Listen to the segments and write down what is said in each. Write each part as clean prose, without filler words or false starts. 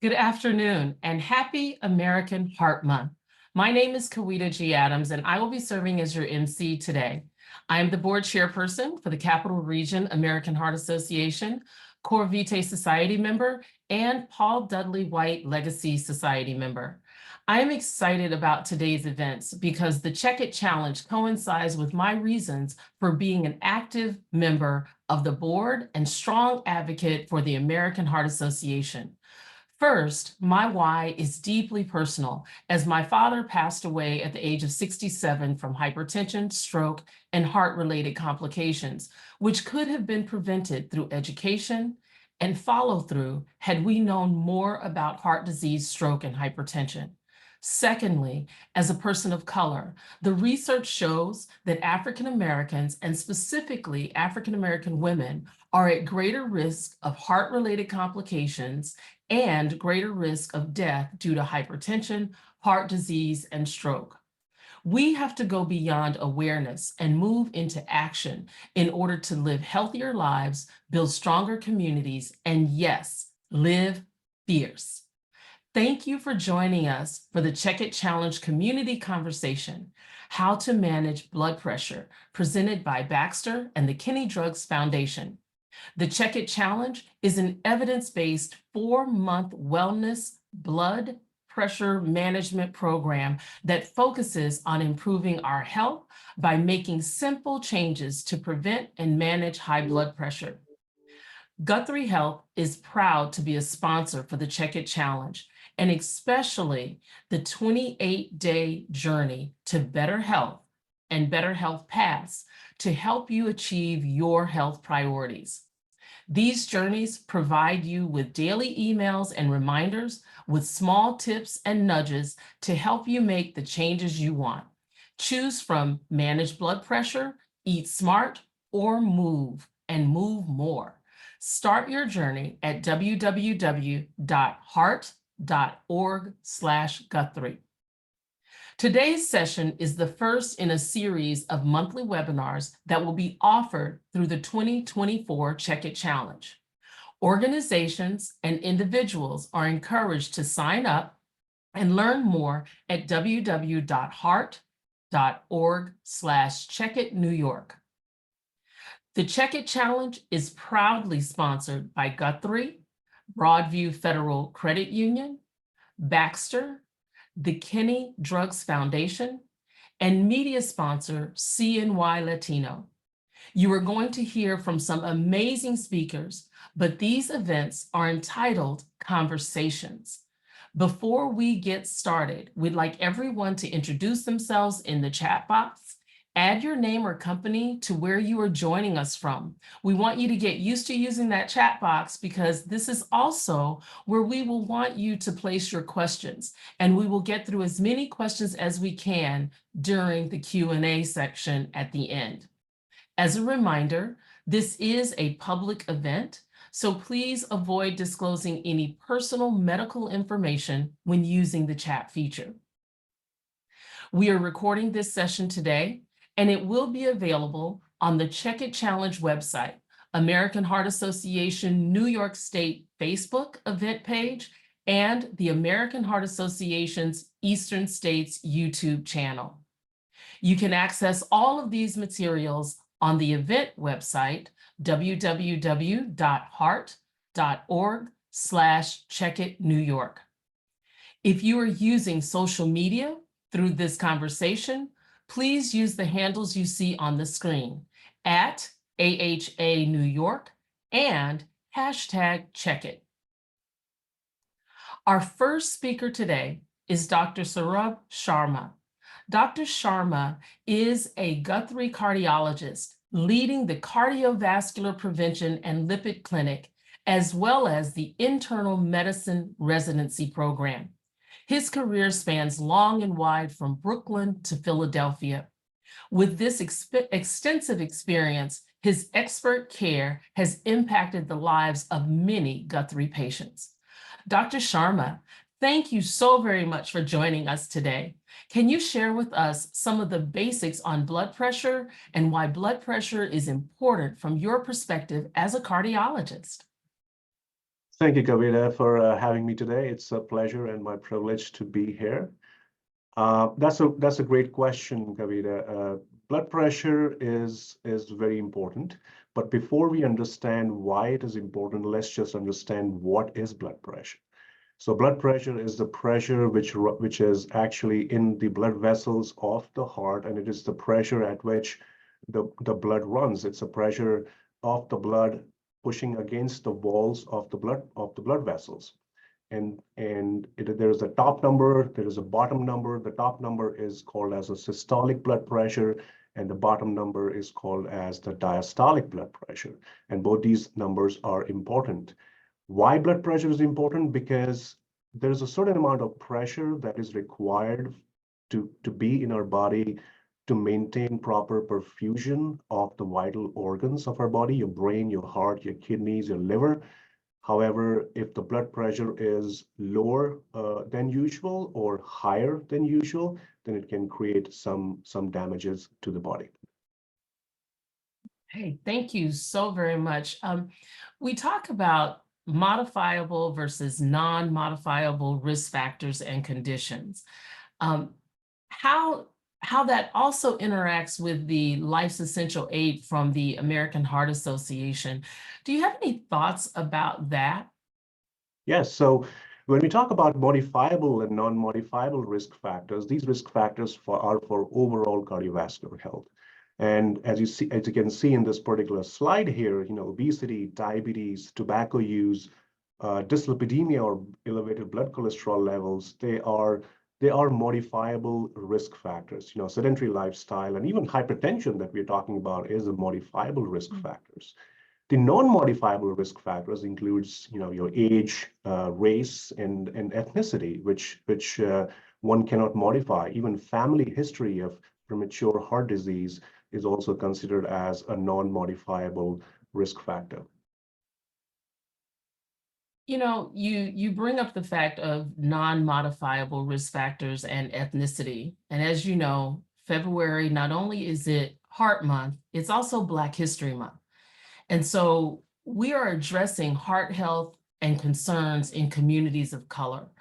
Good afternoon and happy American Heart Month. My name is Kawita G. Adams and I will be serving as your MC today. I am the board chairperson for the Capital Region American Heart Association, Core Vitae Society member, and Paul Dudley White Legacy Society member. I am excited about today's events because the CheckIt Challenge coincides with my reasons for being an active member of the board and strong advocate for the American Heart Association. First, my why is deeply personal, as my father passed away at the age of 67 from hypertension, stroke, and heart-related complications, which could have been prevented through education and follow-through had we known more about heart disease, stroke, and hypertension. Secondly, as a person of color, the research shows that African Americans, and specifically African American women, are at greater risk of heart-related complications and greater risk of death due to hypertension, heart disease, and stroke. We have to go beyond awareness and move into action in order to live healthier lives, build stronger communities, and yes, live fierce. Thank you for joining us for the CheckIt Challenge Community Conversation, How to Manage Blood Pressure, presented by Baxter and the Kidney Drugs Foundation. The CheckIt Challenge is an evidence-based 4-month wellness blood pressure management program that focuses on improving our health by making simple changes to prevent and manage high blood pressure. Guthrie Health is proud to be a sponsor for the CheckIt Challenge, and especially the 28-day journey to better health and better health paths to help you achieve your health priorities. These journeys provide you with daily emails and reminders with small tips and nudges to help you make the changes you want. Choose from manage blood pressure, eat smart, or move and move more. Start your journey at www.heart.org/Guthrie. Today's session is the first in a series of monthly webinars that will be offered through the 2024 CheckIt Challenge. Organizations and individuals are encouraged to sign up and learn more at www.heart.org/CheckIt-New-York. The CheckIt Challenge is proudly sponsored by Guthrie, Broadview Federal Credit Union, Baxter, the Kidney Drugs Foundation, and media sponsor CNY Latino. You are going to hear from some amazing speakers, but these events are entitled Conversations. Before we get started, we'd like everyone to introduce themselves in the chat box. Add your name or company to where you are joining us from. We want you to get used to using that chat box because this is also where we will want you to place your questions, and we will get through as many questions as we can during the Q&A section at the end. As a reminder, this is a public event, so please avoid disclosing any personal medical information when using the chat feature. We are recording this session today, and it will be available on the CheckIt Challenge website, American Heart Association New York State Facebook event page, and the American Heart Association's Eastern States YouTube channel. You can access all of these materials on the event website, www.heart.org/CheckIt If you are using social media through this conversation, please use the handles you see on the screen at AHA New York and #CheckIt. Our first speaker today is Dr. Saurabh Sharma. Dr. Sharma is a Guthrie cardiologist leading the Cardiovascular Prevention and Lipid Clinic, as well as the Internal Medicine Residency Program. His career spans long and wide from Brooklyn to Philadelphia. With this extensive experience, his expert care has impacted the lives of many Guthrie patients. Dr. Sharma, thank you so very much for joining us today. Can you share with us some of the basics on blood pressure and why blood pressure is important from your perspective as a cardiologist? Thank you, Kavita, for having me today. It's a pleasure and my privilege to be here. That's a great question, Kavita. Blood pressure is very important, but before we understand why it is important, let's just understand what is blood pressure. So blood pressure is the pressure which is actually in the blood vessels of the heart, and it is the pressure at which the blood runs. It's a pressure of the blood pushing against the walls of the blood vessels. And there is a top number, there is a bottom number. The top number is called as a systolic blood pressure, and the bottom number is called as the diastolic blood pressure. And both these numbers are important. Why blood pressure is important? Because there's a certain amount of pressure that is required to be in our body to maintain proper perfusion of the vital organs of our body, your brain, your heart, your kidneys, your liver. However, if the blood pressure is lower than usual or higher than usual, then it can create some damages to the body. Hey, thank you so very much. We talk about modifiable versus non-modifiable risk factors and conditions. How that also interacts with the Life's Essential 8 from the American Heart Association. Do you have any thoughts about that? Yes, so when we talk about modifiable and non-modifiable risk factors, these risk factors are for overall cardiovascular health. And as you can see in this particular slide here, obesity, diabetes, tobacco use, dyslipidemia or elevated blood cholesterol levels, they are modifiable risk factors. Sedentary lifestyle and even hypertension that we're talking about is a modifiable risk factors. The non-modifiable risk factors includes, your age, race, and ethnicity, which one cannot modify. Even family history of premature heart disease is also considered as a non-modifiable risk factor. You bring up the fact of non-modifiable risk factors and ethnicity. And as you know, February, not only is it Heart Month, it's also Black History Month. And so we are addressing heart health and concerns in communities of color.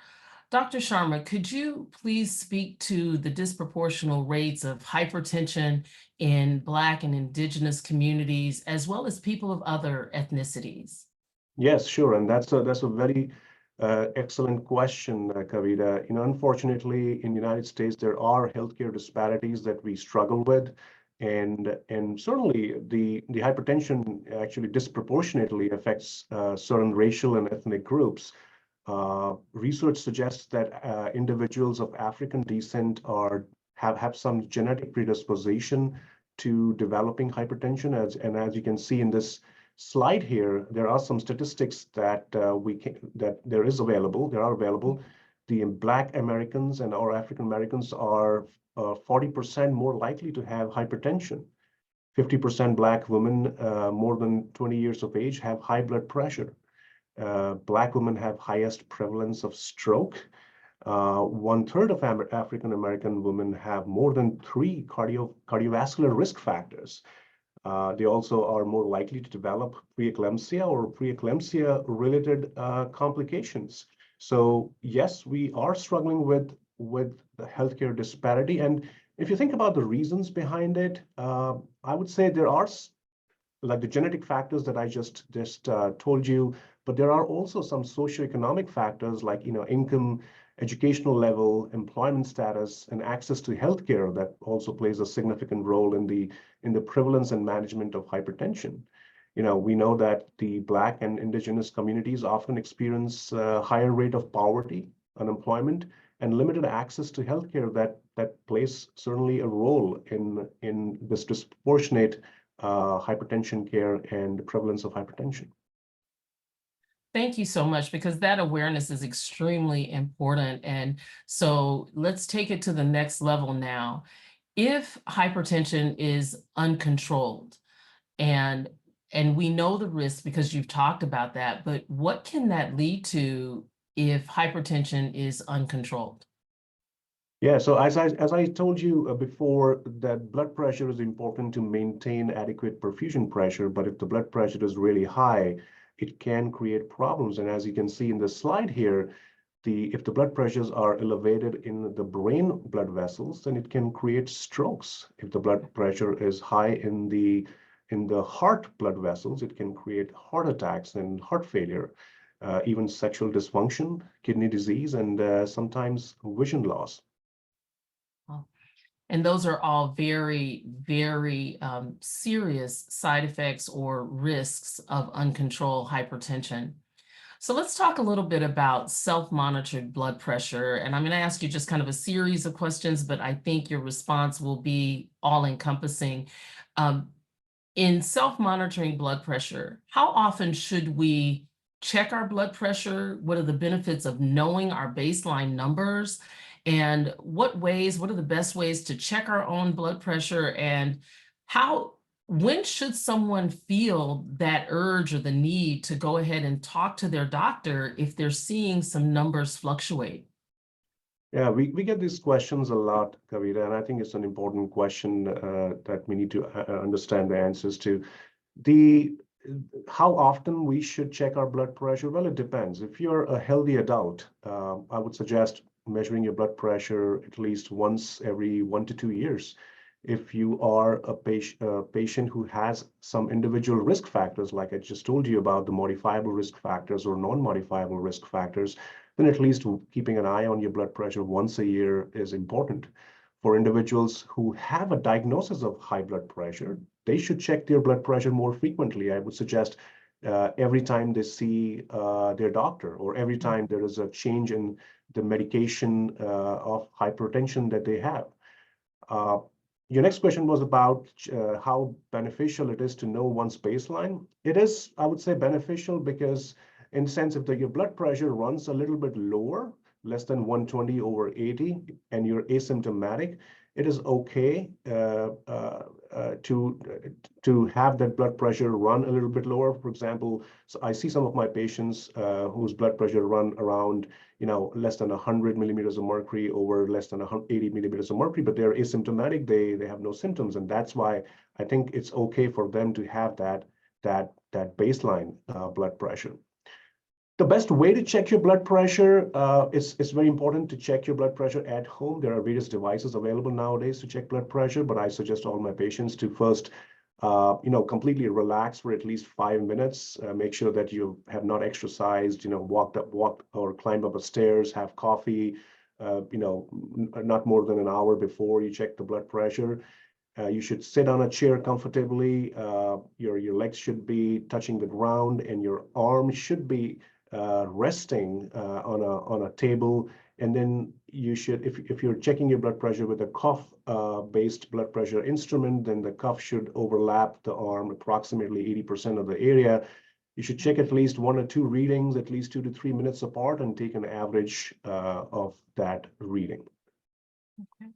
Dr. Sharma, could you please speak to the disproportional rates of hypertension in Black and Indigenous communities, as well as people of other ethnicities? Yes, sure, and that's a very excellent question, Kavita. Unfortunately, in the United States, there are healthcare disparities that we struggle with, and certainly the hypertension actually disproportionately affects certain racial and ethnic groups. Research suggests that individuals of African descent have some genetic predisposition to developing hypertension, as you can see in this slide here, there are some statistics that are available. The Black Americans and our African Americans are 40% more likely to have hypertension. 50% Black women more than 20 years of age have high blood pressure. Black women have highest prevalence of stroke. 1/3 of African American women have more than 3 cardiovascular risk factors. They also are more likely to develop preeclampsia or preeclampsia-related complications. So yes, we are struggling with the healthcare disparity, and If you think about the reasons behind it, I would say there are like the genetic factors that I just told you, but there are also some socioeconomic factors like income, educational level, employment status, and access to healthcare that also plays a significant role in the prevalence and management of hypertension. We know that the Black and Indigenous communities often experience a higher rate of poverty, unemployment, and limited access to healthcare that plays certainly a role in this disproportionate hypertension care and the prevalence of hypertension. Thank you so much, because that awareness is extremely important. And so let's take it to the next level now. If hypertension is uncontrolled, and we know the risk because you've talked about that, but what can that lead to if hypertension is uncontrolled? Yeah, so as I told you before, that blood pressure is important to maintain adequate perfusion pressure, but if the blood pressure is really high, it can create problems. And as you can see in the slide here, if the blood pressures are elevated in the brain blood vessels, then it can create strokes. If the blood pressure is high in the heart blood vessels, it can create heart attacks and heart failure, even sexual dysfunction, kidney disease, and sometimes vision loss. And those are all very, very serious side effects or risks of uncontrolled hypertension. So let's talk a little bit about self-monitored blood pressure. And I'm going to ask you just kind of a series of questions, but I think your response will be all-encompassing. In self-monitoring blood pressure, how often should we check our blood pressure? What are the benefits of knowing our baseline numbers? And what are the best ways to check our own blood pressure? And when should someone feel that urge or the need to go ahead and talk to their doctor if they're seeing some numbers fluctuate? Yeah, we get these questions a lot, Kavita, and I think it's an important question that we need to understand the answers to. How often we should check our blood pressure? Well, it depends. If you're a healthy adult, I would suggest measuring your blood pressure at least once every 1 to 2 years. If you are a patient who has some individual risk factors, like I just told you about the modifiable risk factors or non-modifiable risk factors, then at least keeping an eye on your blood pressure once a year is important. For individuals who have a diagnosis of high blood pressure, they should check their blood pressure more frequently. I would suggest every time they see their doctor, or every time there is a change in the medication of hypertension that they have. Your next question was about how beneficial it is to know one's baseline. It is, I would say, beneficial because in the sense if your blood pressure runs a little bit lower, less than 120/80, and you're asymptomatic, it is okay to have that blood pressure run a little bit lower. For example, so I see some of my patients whose blood pressure run around less than 100 millimeters of mercury over less than 80 millimeters of mercury, but they're asymptomatic. They have no symptoms, and that's why I think it's okay for them to have that baseline blood pressure. The best way to check your blood pressure, it's very important to check your blood pressure at home. There are various devices available nowadays to check blood pressure, but I suggest all my patients to first completely relax for at least 5 minutes. Make sure that you have not exercised, walked or climbed up a stairs, have coffee, not more than an hour before you check the blood pressure. You should sit on a chair comfortably. Your legs should be touching the ground, and your arms should be resting on a table. And then you should, if you're checking your blood pressure with a cuff based blood pressure instrument, then the cuff should overlap the arm approximately 80% of the area. You should check at least 1 or 2 readings, at least 2 to 3 minutes apart, and take an average of that reading. Okay.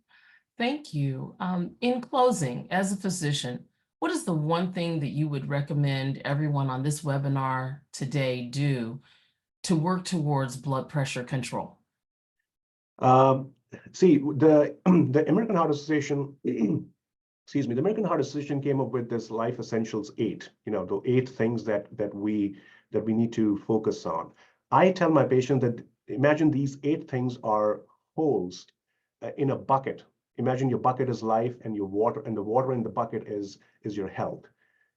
Thank you. In closing, as a physician, what is the one thing that you would recommend everyone on this webinar today do to work towards blood pressure control? See, the American Heart Association, excuse me, the American Heart Association came up with this Life Essentials 8, the 8 things that we need to focus on. I tell my patient that imagine these 8 things are holes in a bucket. Imagine your bucket is life and your water, and the water in the bucket is your health.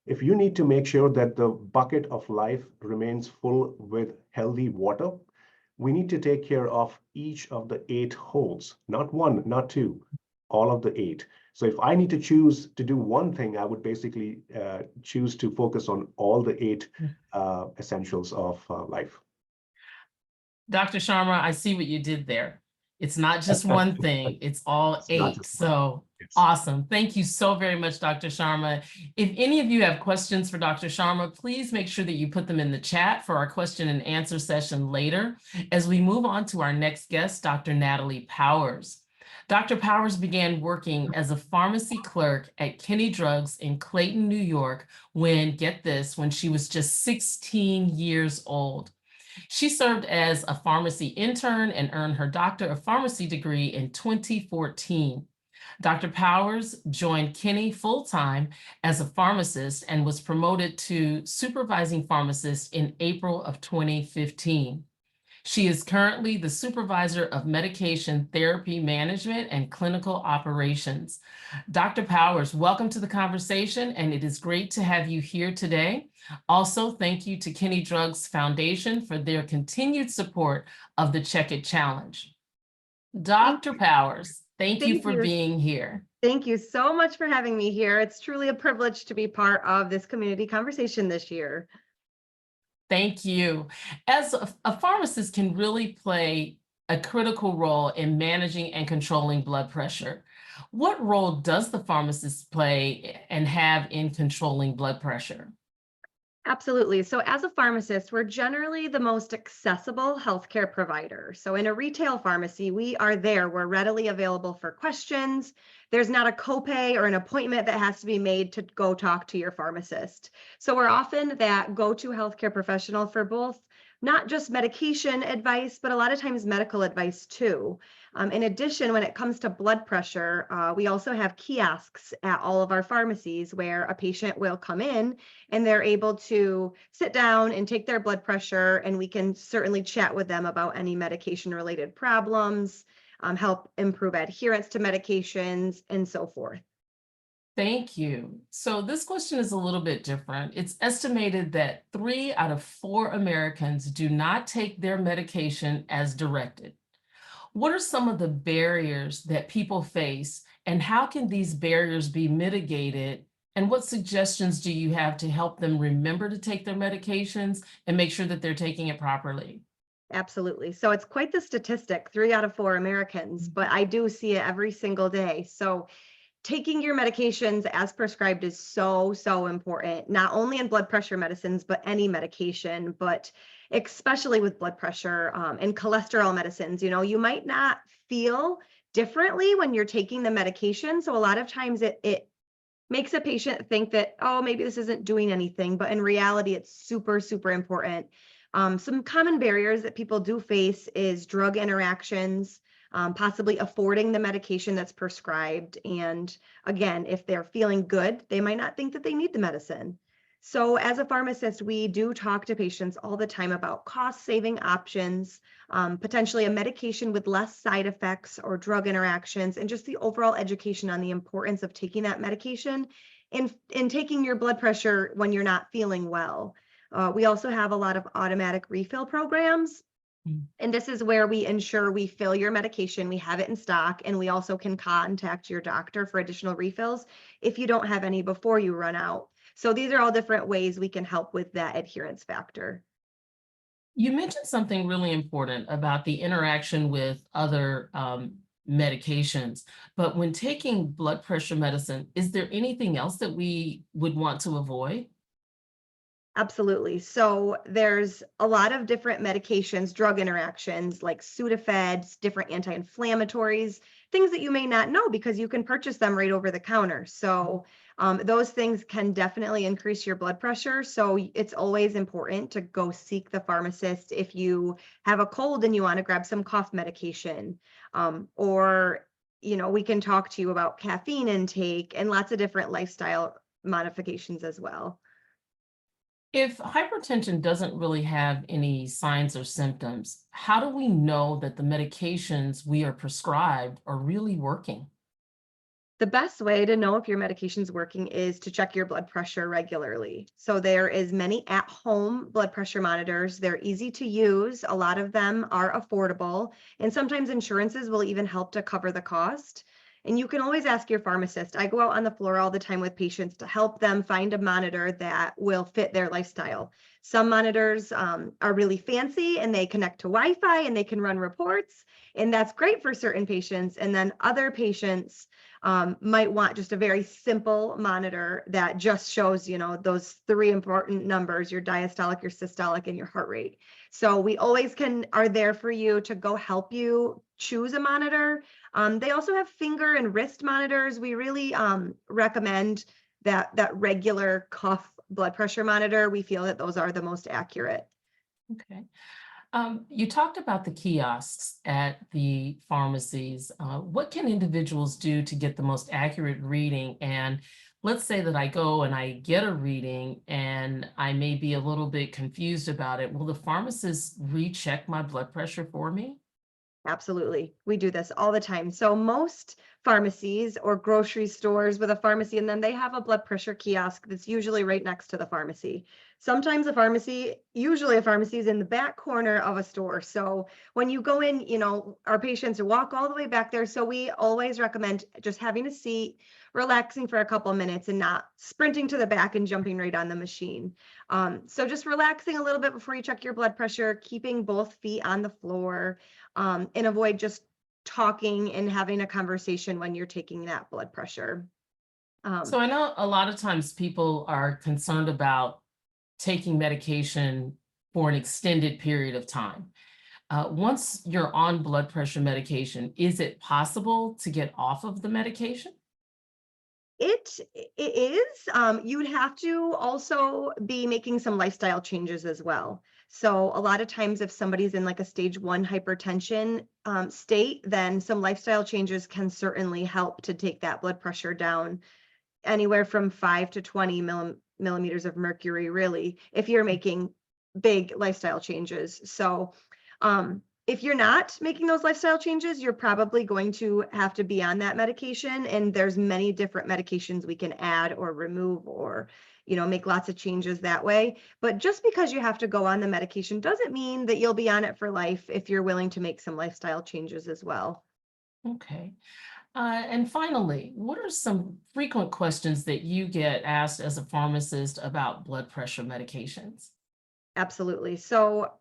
If you need to make sure that the bucket of life remains full with healthy water, we need to take care of each of the 8 holes, not one, not two, all of the 8. So if I need to choose to do one thing, I would basically choose to focus on all the 8 essentials of life. Dr. Sharma, I see what you did there. It's not just one thing, it's all It's not 8. just one. So Yes. awesome. Thank you so very much, Dr. Sharma. If any of you have questions for Dr. Sharma, please make sure that you put them in the chat for our question and answer session later as we move on to our next guest, Dr. Natalie Powers. Dr. Powers began working as a pharmacy clerk at Kinney Drugs in Clayton, New York, when, get this, when she was just 16 years old. She served as a pharmacy intern and earned her Doctor of Pharmacy degree in 2014. Dr. Powers joined Kinney full-time as a pharmacist and was promoted to supervising pharmacist in April of 2015. She is currently the supervisor of medication therapy management and clinical operations. Dr. Powers, welcome to the conversation, and it is great to have you here today. Also, thank you to Kinney Drugs Foundation for their continued support of the CheckIt Challenge. Dr. Powers, thank you for being here. Thank you so much for having me here. It's truly a privilege to be part of this community conversation this year. Thank you. As a pharmacist can really play a critical role in managing and controlling blood pressure. What role does the pharmacist play and have in controlling blood pressure? Absolutely. So as a pharmacist, we're generally the most accessible healthcare provider. So in a retail pharmacy, we are there. We're readily available for questions. There's not a copay or an appointment that has to be made to go talk to your pharmacist. So we're often that go-to healthcare professional for both not just medication advice, but a lot of times medical advice too. In addition, when it comes to blood pressure, we also have kiosks at all of our pharmacies where a patient will come in and they're able to sit down and take their blood pressure, and we can certainly chat with them about any medication related problems, help improve adherence to medications, and so forth. Thank you. So this question is a little bit different. It's estimated that 3 out of 4 Americans do not take their medication as directed. What are some of the barriers that people face, and how can these barriers be mitigated? And what suggestions do you have to help them remember to take their medications and make sure that they're taking it properly? Absolutely. So it's quite the statistic, 3 out of 4 Americans, but I do see it every single day. So taking your medications as prescribed is so important, not only in blood pressure medicines, but any medication, but especially with blood pressure and cholesterol medicines. You know, you might not feel differently when you're taking the medication. So a lot of times it makes a patient think that, oh, maybe this isn't doing anything, but in reality, it's super important. Some common barriers that people do face is drug interactions, possibly affording the medication that's prescribed. And again, if they're feeling good, they might not think that they need the medicine. So as a pharmacist, we do talk to patients all the time about cost-saving options, potentially a medication with less side effects or drug interactions, and just the overall education on the importance of taking that medication and taking your blood pressure when you're not feeling well. We also have a lot of automatic refill programs. And this is where we ensure we fill your medication, we have it in stock, and we also can contact your doctor for additional refills if you don't have any before you run out. So these are all different ways we can help with that adherence factor. You mentioned something really important about the interaction with other medications, but when taking blood pressure medicine, is there anything else that we would want to avoid? Absolutely. So there's a lot of different medications, drug interactions like Sudafeds, different anti-inflammatories, things that you may not know because you can purchase them right over the counter. So those things can definitely increase your blood pressure. So it's always important to go seek the pharmacist if you have a cold and you want to grab some cough medication. Or, you know, we can talk to you about caffeine intake and lots of different lifestyle modifications as well. If hypertension doesn't really have any signs or symptoms, how do we know that the medications we are prescribed are really working? The best way to know if your medication's working is to check your blood pressure regularly. So there is many at-home blood pressure monitors. They're easy to use. A lot of them are affordable, and sometimes insurances will even help to cover the cost. And you can always ask your pharmacist. I go out on the floor all the time with patients to help them find a monitor that will fit their lifestyle. Some monitors are really fancy and they connect to Wi-Fi and they can run reports, and that's great for certain patients. And then other patients might want just a very simple monitor that just shows, those three important numbers: your diastolic, your systolic, and your heart rate. So we always are there for you to go help you choose a monitor. They also have finger and wrist monitors. We really recommend that regular cuff blood pressure monitor. We feel that those are the most accurate. Okay. You talked about the kiosks at the pharmacies. What can individuals do to get the most accurate reading? And let's say that I go and I get a reading and I may be a little bit confused about it. Will the pharmacist recheck my blood pressure for me? Absolutely. We do this all the time. So most pharmacies or grocery stores with a pharmacy in them, they have a blood pressure kiosk that's usually right next to the pharmacy. Sometimes usually a pharmacy is in the back corner of a store. So when you go in, our patients walk all the way back there. So we always recommend just having a seat, relaxing for a couple of minutes, and not sprinting to the back and jumping right on the machine. So just relaxing a little bit before you check your blood pressure, keeping both feet on the floor, and avoid just talking and having a conversation when you're taking that blood pressure. So I know a lot of times people are concerned about taking medication for an extended period of time. Once you're on blood pressure medication, is it possible to get off of the medication? It is. You'd have to also be making some lifestyle changes as well. So a lot of times if somebody's in like a stage 1 hypertension state, then some lifestyle changes can certainly help to take that blood pressure down anywhere from 5 to 20 millimeters of mercury, really, if you're making big lifestyle changes. So if you're not making those lifestyle changes, you're probably going to have to be on that medication. And there's many different medications we can add or remove, or, make lots of changes that way. But just because you have to go on the medication doesn't mean that you'll be on it for life if you're willing to make some lifestyle changes as well. Okay. And finally, what are some frequent questions that you get asked as a pharmacist about blood pressure medications? Absolutely. So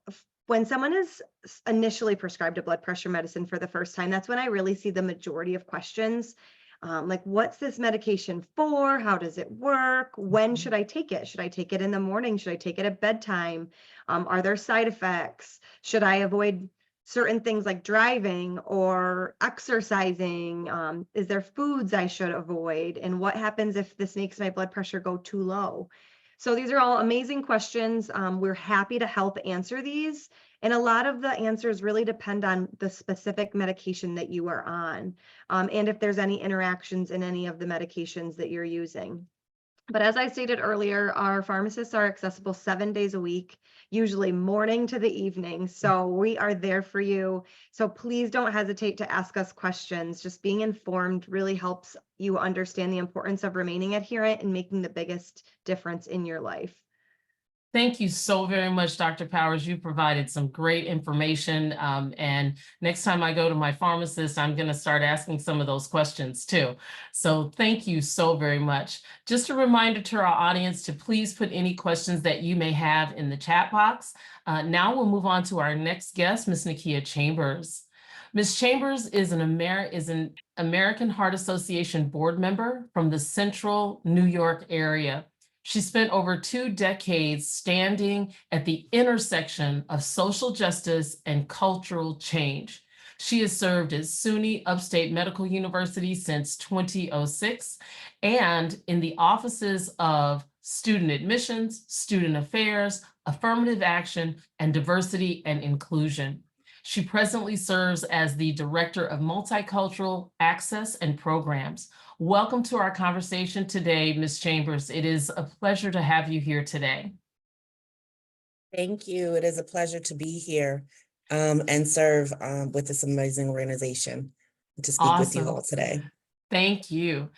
when someone is initially prescribed a blood pressure medicine for the first time, that's when I really see the majority of questions. Like, what's this medication for? How does it work? When should I take it? Should I take it in the morning? Should I take it at bedtime? Are there side effects? Should I avoid certain things like driving or exercising? Is there foods I should avoid? And what happens if this makes my blood pressure go too low? So these are all amazing questions. We're happy to help answer these. And a lot of the answers really depend on the specific medication that you are on, and if there's any interactions in any of the medications that you're using. But as I stated earlier, our pharmacists are accessible 7 days a week, usually morning to the evening. So we are there for you. So please don't hesitate to ask us questions. Just being informed really helps you understand the importance of remaining adherent and making the biggest difference in your life. Thank you so very much, Dr. Powers. You provided some great information. And next time I go to my pharmacist, I'm going to start asking some of those questions too. So thank you so very much. Just a reminder to our audience to please put any questions that you may have in the chat box. Now we'll move on to our next guest, Ms. Nakia Chambers. Ms. Chambers is an American Heart Association board member from the Central New York area. She spent over 2 decades standing at the intersection of social justice and cultural change. She has served at SUNY Upstate Medical University since 2006 and in the offices of student admissions, student affairs, affirmative action, and diversity and inclusion. She presently serves as the Director of Multicultural Access and Programs. Welcome to our conversation today, Ms. Chambers. It is a pleasure to have you here today. Thank you. It is a pleasure to be here and serve with this amazing organization, to speak with you all today. Thank you.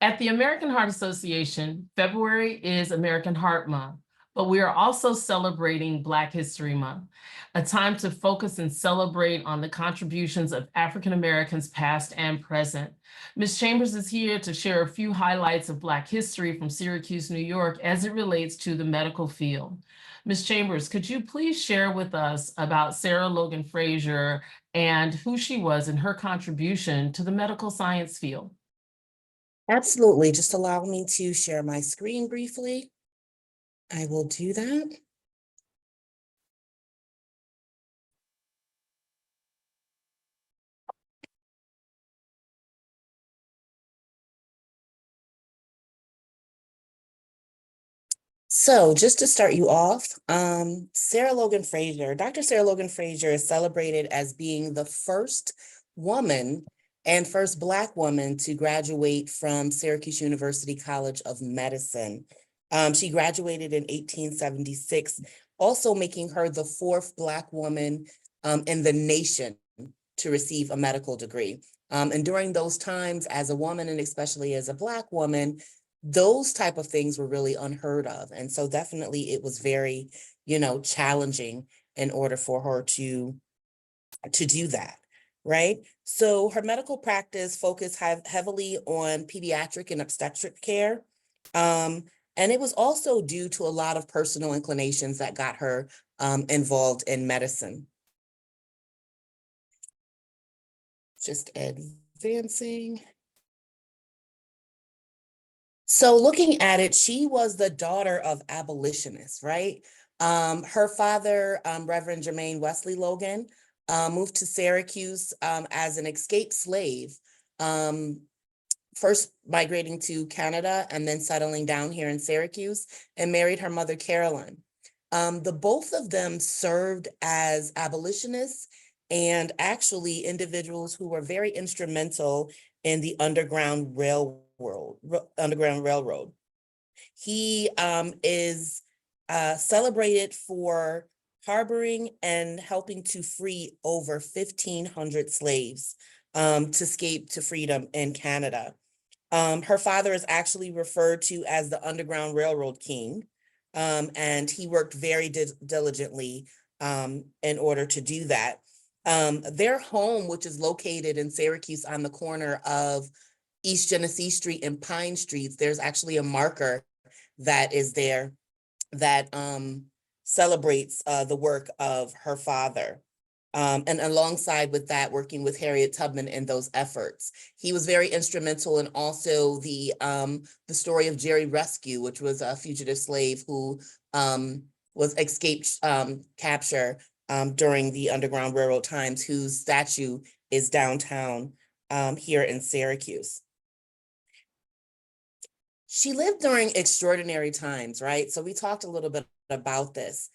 At the American Heart Association, February is American Heart Month, but we are also celebrating Black History Month, a time to focus and celebrate on the contributions of African Americans past and present. Ms. Chambers is here to share a few highlights of Black history from Syracuse, New York, as it relates to the medical field. Ms. Chambers, could you please share with us about Sarah Logan Frazier and who she was and her contribution to the medical science field? Absolutely. Just allow me to share my screen briefly. I will do that. So just to start you off, Sarah Logan Frazier, Dr. Sarah Logan Frazier is celebrated as being the first woman and first Black woman to graduate from Syracuse University College of Medicine. She graduated in 1876, also making her the fourth Black woman in the nation to receive a medical degree. And during those times, as a woman, and especially as a Black woman, those type of things were really unheard of. And so definitely it was very, challenging in order for her to do that, right? So her medical practice focused heavily on pediatric and obstetric care. And it was also due to a lot of personal inclinations that got her involved in medicine. Just advancing. So looking at it, she was the daughter of abolitionists, right? Her father, Reverend Jermaine Wesley Logan, moved to Syracuse as an escaped slave, first migrating to Canada and then settling down here in Syracuse, and married her mother, Carolyn. The both of them served as abolitionists and actually individuals who were very instrumental in the Underground Railroad. He is celebrated for harboring and helping to free over 1,500 slaves to escape to freedom in Canada. Her father is actually referred to as the Underground Railroad King, and he worked very diligently in order to do that. Their home, which is located in Syracuse on the corner of East Genesee Street and Pine Streets, there's actually a marker that is there that celebrates the work of her father. And alongside with that, working with Harriet Tubman in those efforts. He was very instrumental in also the story of Jerry Rescue, which was a fugitive slave who was escaped capture during the Underground Railroad times, whose statue is downtown here in Syracuse. She lived during extraordinary times, right? So we talked a little bit about this.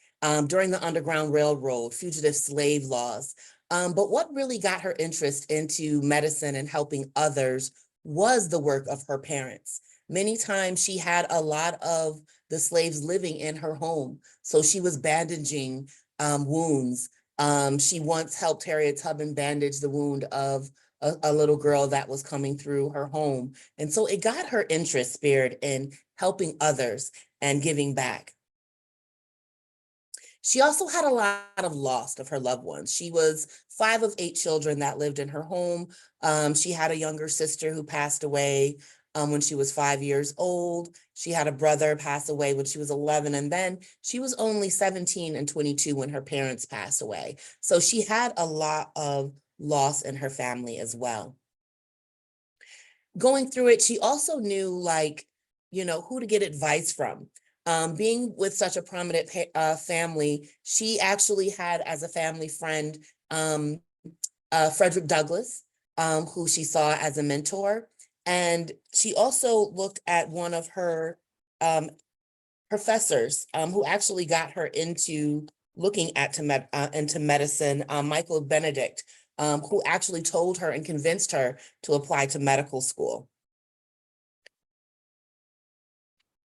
During the Underground Railroad, fugitive slave laws. But what really got her interest into medicine and helping others was the work of her parents. Many times she had a lot of the slaves living in her home. So she was bandaging wounds. She once helped Harriet Tubman bandage the wound of a little girl that was coming through her home. And so it got her interest spirit in helping others and giving back. She also had a lot of loss of her loved ones. She was 5 of 8 children that lived in her home. She had a younger sister who passed away when she was 5 years old. She had a brother pass away when she was 11, and then she was only 17 and 22 when her parents passed away. So she had a lot of loss in her family as well. Going through it, she also knew who to get advice from. Being with such a prominent family, she actually had as a family friend, Frederick Douglass, who she saw as a mentor. And she also looked at one of her professors who actually got her into looking into medicine, Michael Benedict, who actually told her and convinced her to apply to medical school.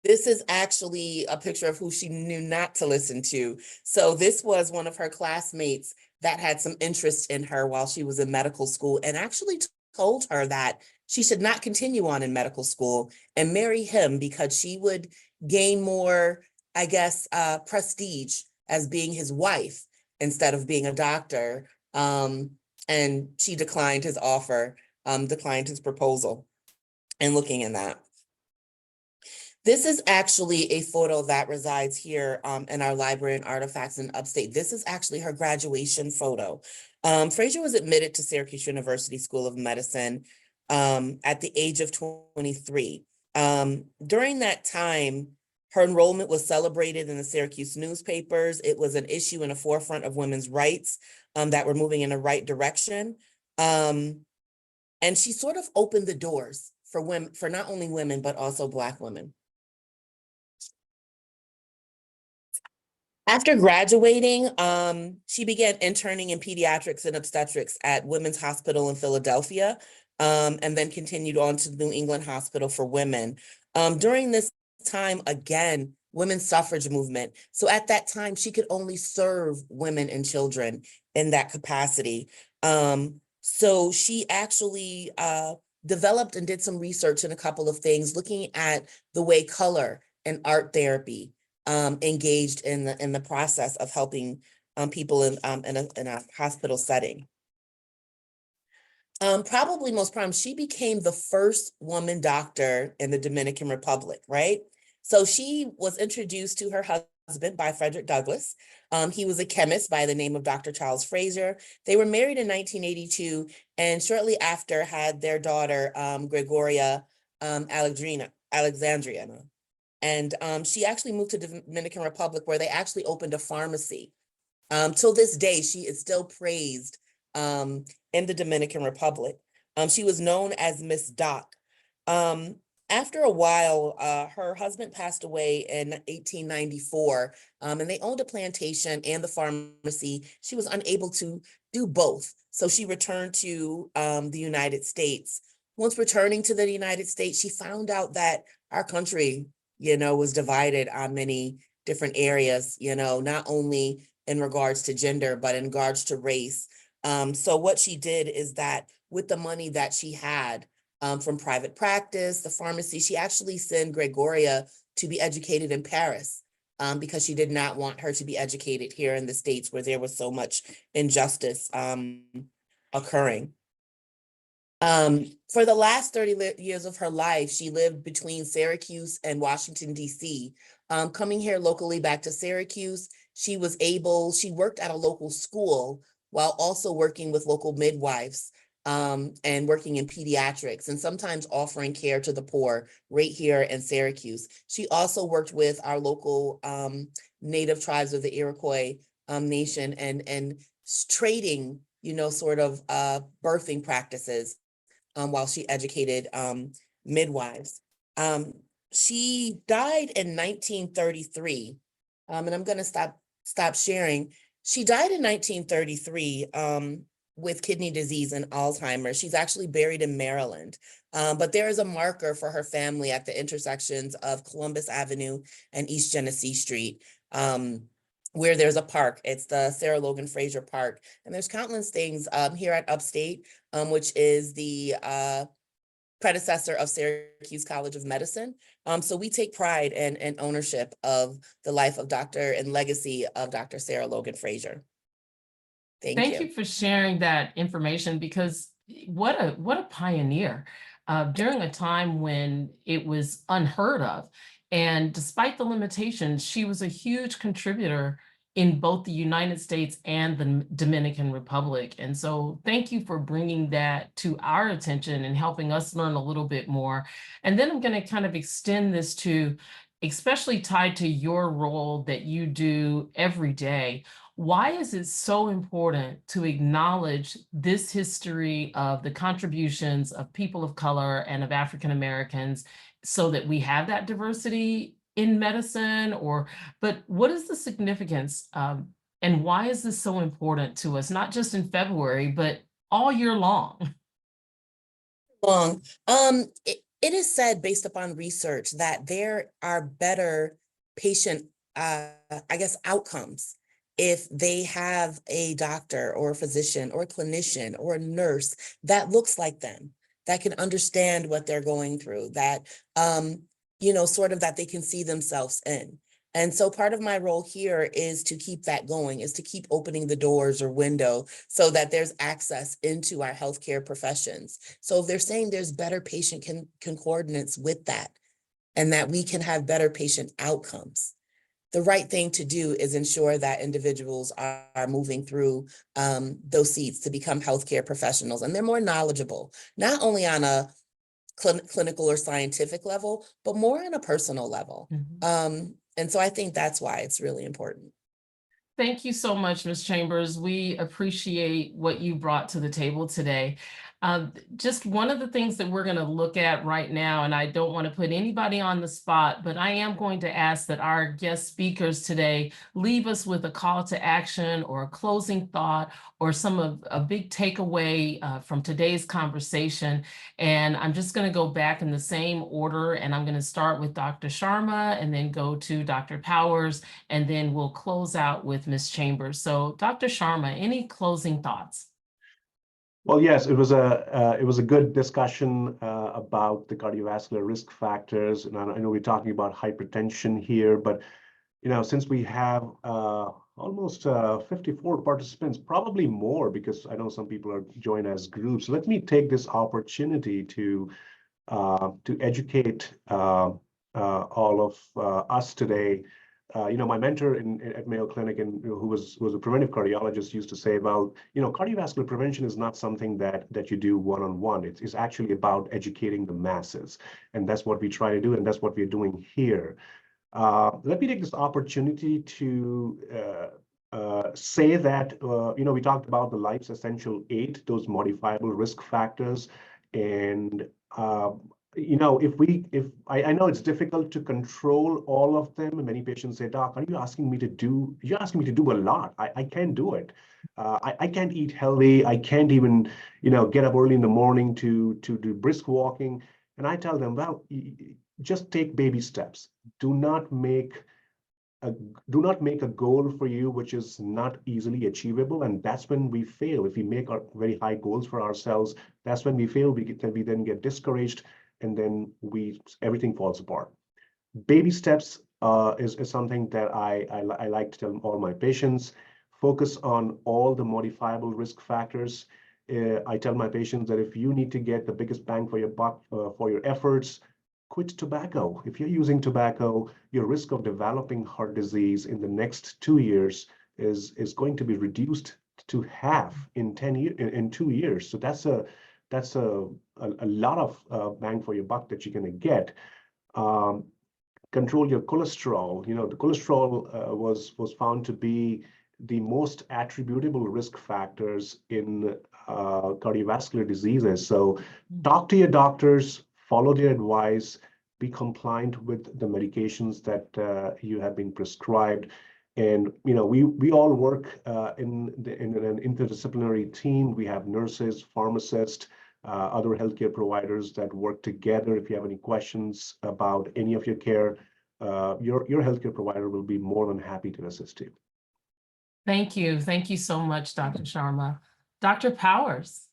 This is actually a picture of who she knew not to listen to. So this was one of her classmates that had some interest in her while she was in medical school and actually told her that she should not continue on in medical school and marry him because she would gain more, I guess, prestige as being his wife instead of being a doctor. And she declined his offer, declined his proposal, and looking in that. This is actually a photo that resides here in our library and artifacts in upstate. This is actually her graduation photo. Frazier was admitted to Syracuse University School of Medicine at the age of 23. During that time, her enrollment was celebrated in the Syracuse newspapers. It was an issue in the forefront of women's rights that were moving in the right direction. And she sort of opened the doors for women, for not only women, but also Black women. After graduating, she began interning in pediatrics and obstetrics at Women's Hospital in Philadelphia, and then continued on to the New England Hospital for Women. During this time, again, women's suffrage movement. So at that time, she could only serve women and children in that capacity. So she actually developed and did some research in a couple of things, looking at the way color and art therapy engaged in the process of helping people in a hospital setting. Probably most prime, she became the first woman doctor in the Dominican Republic, right? So she was introduced to her husband by Frederick Douglass. He was a chemist by the name of Dr. Charles Frazier. They were married in 1982, and shortly after had their daughter, Gregoria Alexandriana. And she actually moved to the Dominican Republic, where they actually opened a pharmacy. Till this day, she is still praised in the Dominican Republic. She was known as Miss Doc. After a while, her husband passed away in 1894, and they owned a plantation and the pharmacy. She was unable to do both, so she returned to the United States. Once returning to the United States, she found out that our country, was divided on many different areas, not only in regards to gender, but in regards to race. So what she did is that with the money that she had from private practice, the pharmacy, she actually sent Gregoria to be educated in Paris because she did not want her to be educated here in the States, where there was so much injustice occurring. For the last 30 years of her life, she lived between Syracuse and Washington, D.C. Coming here locally back to Syracuse, she worked at a local school while also working with local midwives and working in pediatrics, and sometimes offering care to the poor right here in Syracuse. She also worked with our local native tribes of the Iroquois Nation and trading, sort of birthing practices while she educated midwives. She died in 1933, and I'm going to stop sharing. She died in 1933 with kidney disease and Alzheimer's. She's actually buried in Maryland, but there is a marker for her family at the intersections of Columbus Avenue and East Genesee Street, where there's a park. It's the Sarah Logan Frazier Park. And there's countless things here at Upstate, which is the predecessor of Syracuse College of Medicine. So we take pride and ownership of the life of and legacy of Dr. Sarah Logan Frazier. Thank you for sharing that information, because what a pioneer during a time when it was unheard of. And despite the limitations, she was a huge contributor in both the United States and the Dominican Republic. And so thank you for bringing that to our attention and helping us learn a little bit more. And then I'm going to kind of extend this to, especially tied to your role that you do every day. Why is it so important to acknowledge this history of the contributions of people of color and of African Americans, so that we have that diversity in medicine? But what is the significance and why is this so important to us, not just in February, but all year long? It is said, based upon research, that there are better patient, outcomes if they have a doctor or a physician or a clinician or a nurse that looks like them, that can understand what they're going through, that, sort of that they can see themselves in. And so part of my role here is to keep that going, is to keep opening the doors or window so that there's access into our healthcare professions. So if they're saying there's better patient concordance with that, and that we can have better patient outcomes, the right thing to do is ensure that individuals are moving through those seats to become healthcare professionals, and they're more knowledgeable, not only on a clinical or scientific level, but more on a personal level. And so I think that's why it's really important. Thank you so much, Ms. Chambers. We appreciate what you brought to the table today. Just one of the things that we're going to look at right now, and I don't want to put anybody on the spot, but I am going to ask that our guest speakers today leave us with a call to action or a closing thought or a big takeaway from today's conversation. And I'm just going to go back in the same order, and I'm going to start with Dr. Sharma and then go to Dr. Powers, and then we'll close out with Ms. Chambers. So Dr. Sharma, any closing thoughts? Well, yes, it was a good discussion about the cardiovascular risk factors, and I know we're talking about hypertension here, but since we have almost 54 participants, probably more, because I know some people are joined as groups. Let me take this opportunity to educate all of us today. My mentor at Mayo Clinic, and who was a preventive cardiologist, used to say, well, cardiovascular prevention is not something that you do one-on-one. It's actually about educating the masses, and that's what we try to do, and that's what we're doing here. Let me take this opportunity to say that we talked about the Life's Essential 8, those modifiable risk factors, and if I know it's difficult to control all of them, and many patients say, Doc, you're asking me to do a lot. I can't do it. I can't eat healthy. I can't even, get up early in the morning to do brisk walking. And I tell them, well, just take baby steps. Do not make a goal for you which is not easily achievable, and that's when we fail. If we make our very high goals for ourselves, that's when we fail. We then get discouraged, and then everything falls apart. Baby steps is something that I like to tell all my patients. Focus on all the modifiable risk factors. I tell my patients that if you need to get the biggest bang for your buck for your efforts, quit tobacco. If you're using tobacco, your risk of developing heart disease in the next 2 years is going to be reduced to half in 2 years. So that's a lot of bang for your buck that you're going to get. Control your cholesterol. The cholesterol was found to be the most attributable risk factors in cardiovascular diseases. So talk to your doctors, follow their advice, be compliant with the medications that you have been prescribed. And we all work in an interdisciplinary team. We have nurses, pharmacists, other healthcare providers that work together. If you have any questions about any of your care, your healthcare provider will be more than happy to assist you. Thank you. Thank you so much, Dr. Sharma. Dr. Powers.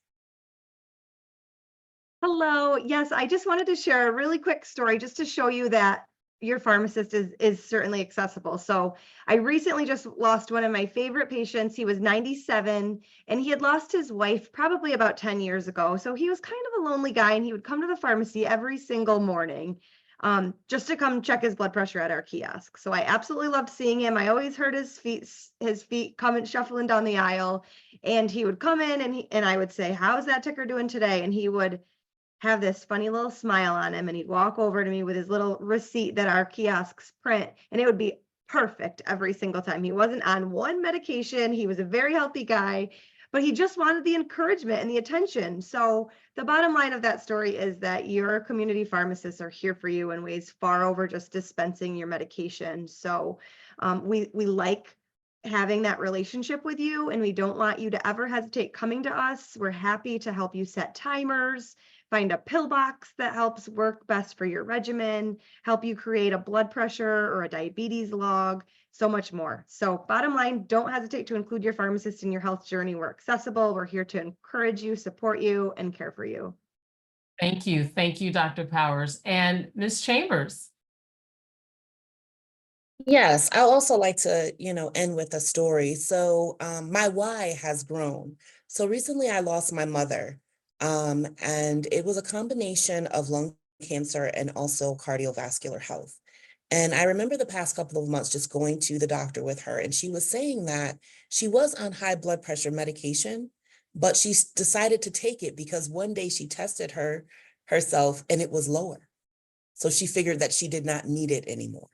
Hello. Yes, I just wanted to share a really quick story just to show you that your pharmacist is certainly accessible. So I recently just lost one of my favorite patients. He was 97 and he had lost his wife probably about 10 years ago. So he was kind of a lonely guy, and he would come to the pharmacy every single morning just to come check his blood pressure at our kiosk. So I absolutely loved seeing him. I always heard his feet coming shuffling down the aisle, and he would come in and I would say, how's that ticker doing today? And he would have this funny little smile on him, and he'd walk over to me with his little receipt that our kiosks print, and it would be perfect every single time. He wasn't on one medication. He was a very healthy guy, but he just wanted the encouragement and the attention. So the bottom line of that story is that your community pharmacists are here for you in ways far over just dispensing your medication. So we like having that relationship with you, and we don't want you to ever hesitate coming to us. We're happy to help you set timers, find a pill box that helps work best for your regimen, help you create a blood pressure or a diabetes log, so much more. So bottom line, don't hesitate to include your pharmacist in your health journey. We're accessible. We're here to encourage you, support you, and care for you. Thank you. Thank you, Dr. Powers. And Ms. Chambers. Yes, I also like to, end with a story. So my why has grown. So recently I lost my mother, and it was a combination of lung cancer and also cardiovascular health. And I remember the past couple of months just going to the doctor with her, and she was saying that she was on high blood pressure medication, but she decided to take it because one day she tested herself and it was lower. So she figured that she did not need it anymore.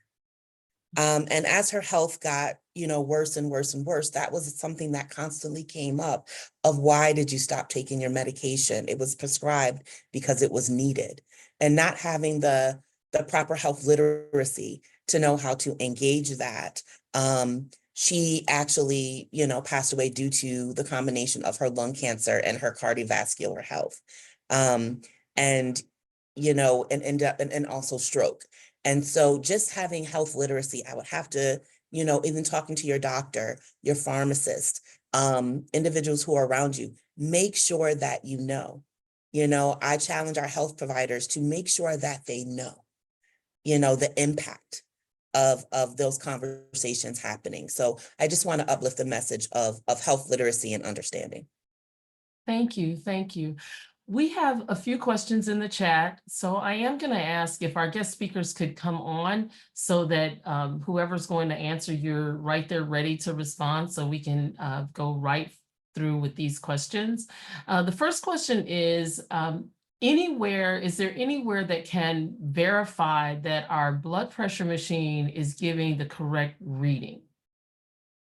And as her health got, worse and worse and worse, that was something that constantly came up of why did you stop taking your medication? It was prescribed because it was needed, and not having the proper health literacy to know how to engage that. She actually, passed away due to the combination of her lung cancer and her cardiovascular health. And, and also stroke. And so just having health literacy, I would have to, even talking to your doctor, your pharmacist, individuals who are around you, make sure that you know. I challenge our health providers to make sure that they know, the impact of those conversations happening. So I just want to uplift the message of health literacy and understanding. Thank you. Thank you. We have a few questions in the chat, so I am going to ask if our guest speakers could come on so that whoever's going to answer, you're right there ready to respond so we can go right through with these questions. The first question is, is there anywhere that can verify that our blood pressure machine is giving the correct reading?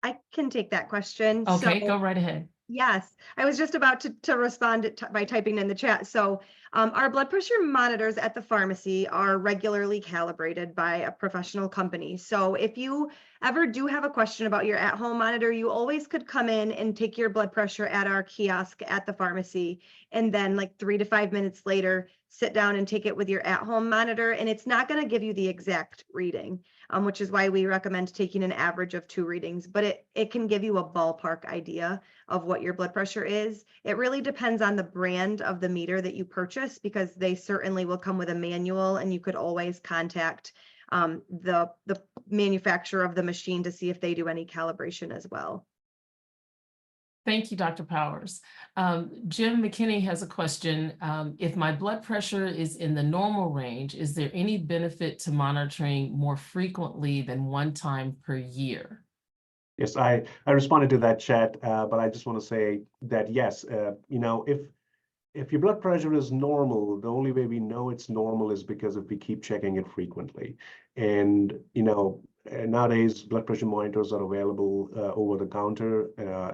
I can take that question. Okay, So, go right ahead. yes, I was just about to respond by typing in the chat. So our blood pressure monitors at the pharmacy are regularly calibrated by a professional company. So if you ever do have a question about your at-home monitor, you always could come in and take your blood pressure at our kiosk at the pharmacy. And then like 3 to 5 minutes later, sit down and take it with your at-home monitor. And it's not going to give you the exact reading, which is why we recommend taking an average of 2 readings, but it can give you a ballpark idea of what your blood pressure is. It really depends on the brand of the meter that you purchase, because they certainly will come with a manual, and you could always contact the manufacturer of the machine to see if they do any calibration as well. Thank you, Dr. Powers. Jim McKinney has a question. If my blood pressure is in the normal range, is there any benefit to monitoring more frequently than 1 time per year? Yes, I responded to that chat, but I just want to say that yes, if your blood pressure is normal, the only way we know it's normal is because if we keep checking it frequently. And nowadays blood pressure monitors are available over the counter,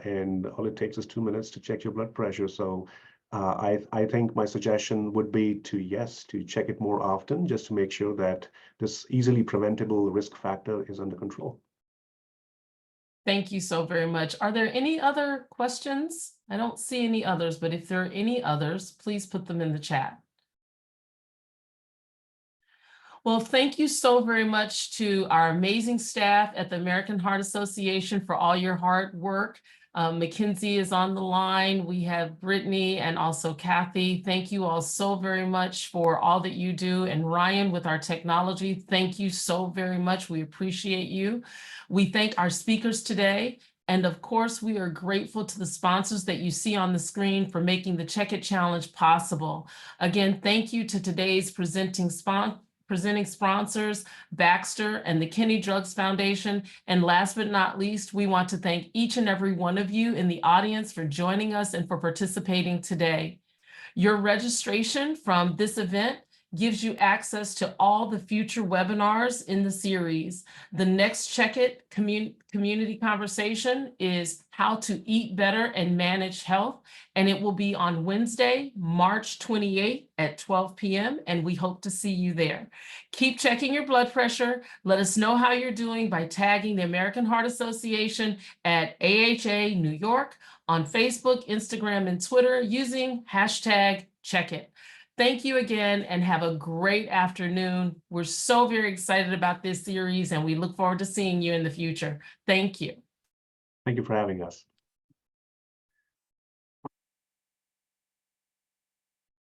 and all it takes is 2 minutes to check your blood pressure. So I think my suggestion would be to check it more often, just to make sure that this easily preventable risk factor is under control. Thank you so very much. Are there any other questions? I don't see any others, but if there are any others, please put them in the chat. Well, thank you so very much to our amazing staff at the American Heart Association for all your hard work. Mackenzie is on the line. We have Brittany and also Kathy. Thank you all so very much for all that you do. And Ryan with our technology, thank you so very much. We appreciate you. We thank our speakers today. And of course, we are grateful to the sponsors that you see on the screen for making the CheckIt Challenge possible. Again, thank you to today's presenting sponsors, Baxter and the Kinney Drugs Foundation. And last but not least, we want to thank each and every one of you in the audience for joining us and for participating today. Your registration from this event gives you access to all the future webinars in the series. The next CheckIt community conversation is how to eat better and manage health. And it will be on Wednesday, March 28th at 12 p.m. And we hope to see you there. Keep checking your blood pressure. Let us know how you're doing by tagging the American Heart Association at AHA New York on Facebook, Instagram, and Twitter using #CheckIt. Thank you again and have a great afternoon. We're so very excited about this series and we look forward to seeing you in the future. Thank you. Thank you for having us.